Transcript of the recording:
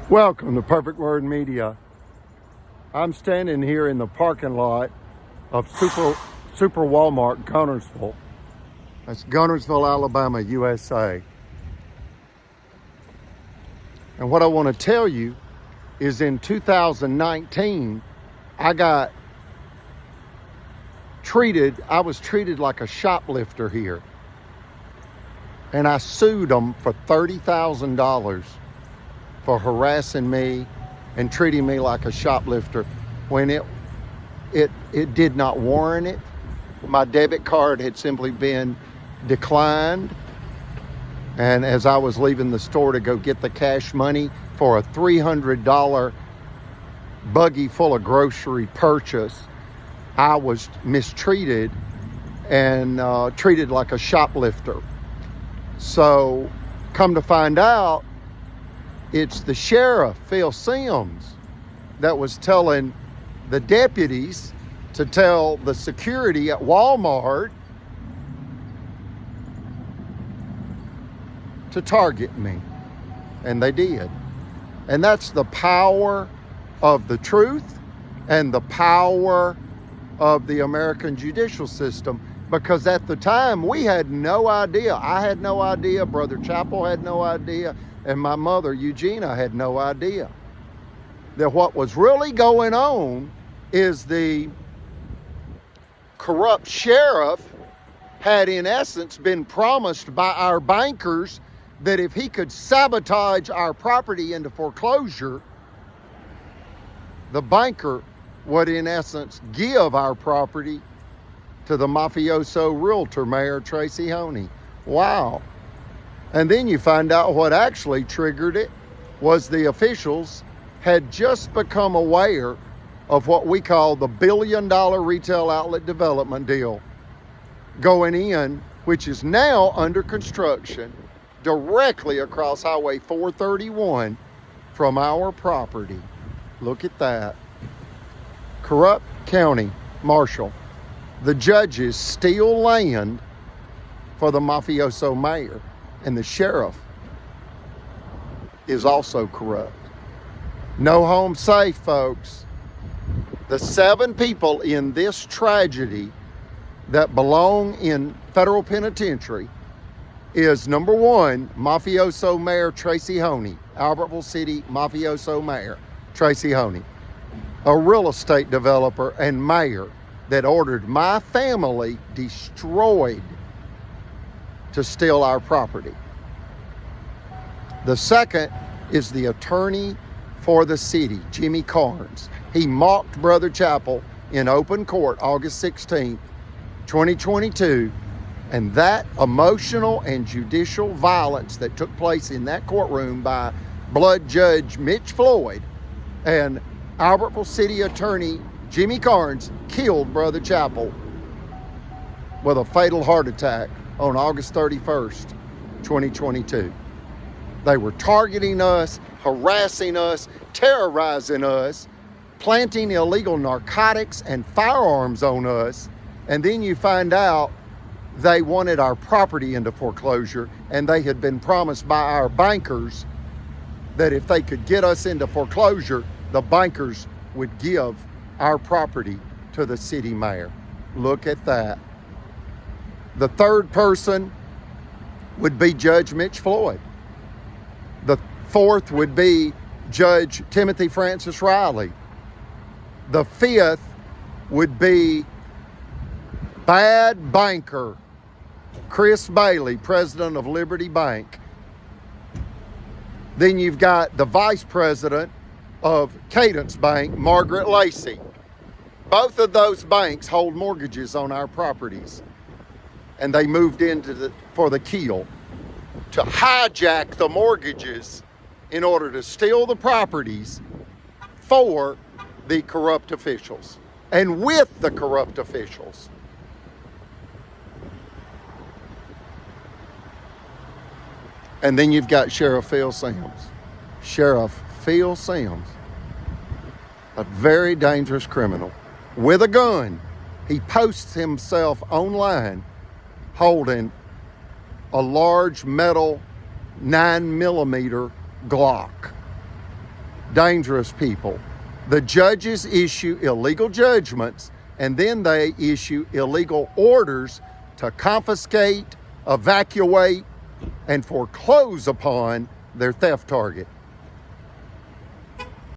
Welcome to Perfect Word Media. I'm standing here in the parking lot of Super Walmart, Guntersville. That's Guntersville, Alabama, USA. And what I want to tell you is in 2019, I was treated like a shoplifter here. And I sued them for $30,000 for harassing me and treating me like a shoplifter when it did not warrant it. My debit card had simply been declined. And as I was leaving the store to go get the cash money for a $300 buggy full of grocery purchase, I was mistreated and treated like a shoplifter. So come to find out, it's the sheriff, Phil Sims, that was telling the deputies to tell the security at Walmart to target me. And they did. And that's the power of the truth and the power of the American judicial system. Because at the time, we had no idea. I had no idea. Brother Chappell had no idea. And my mother, Eugenia, had no idea that what was really going on is the corrupt sheriff had, in essence, been promised by our bankers that if he could sabotage our property into foreclosure, the banker would, in essence, give our property to the mafioso realtor, Mayor Tracy Honey. Wow. And then you find out what actually triggered it was the officials had just become aware of what we call the $1 billion retail outlet development deal going in, which is now under construction directly across Highway 431 from our property. Look at that. Corrupt county marshal. The judges steal land for the mafioso mayor. And the sheriff is also corrupt. No home safe, folks. The 7 people in this tragedy that belong in federal penitentiary is, number 1, Mafioso Mayor Tracy Honey, Albertville City Mafioso Mayor Tracy Honey, a real estate developer and mayor that ordered my family destroyed to steal our property. The second is the attorney for the city, Jimmy Carnes. He mocked Brother Chappell in open court August 16th, 2022, and that emotional and judicial violence that took place in that courtroom by Blood Judge Mitch Floyd and Albertville City Attorney Jimmy Carnes killed Brother Chappell with a fatal heart attack on August 31st, 2022. They were targeting us, harassing us, terrorizing us, planting illegal narcotics and firearms on us, and then you find out they wanted our property into foreclosure, and they had been promised by our bankers that if they could get us into foreclosure, the bankers would give our property to the city mayor. Look at that. The third person would be Judge Mitch Floyd. The fourth would be Judge Timothy Francis Riley. The fifth would be bad banker Chris Bailey, president of Liberty Bank. Then you've got the vice president of Cadence Bank, Margaret Lacey. Both of those banks hold mortgages on our properties. And they moved into for the kill to hijack the mortgages in order to steal the properties for the corrupt officials and with the corrupt officials. And then you've got Sheriff Phil Sims. Sheriff Phil Sims, a very dangerous criminal with a gun. He posts himself online holding a large metal 9mm Glock. dangerous people. The judges issue illegal judgments, and then they issue illegal orders to confiscate, evacuate, and foreclose upon their theft target.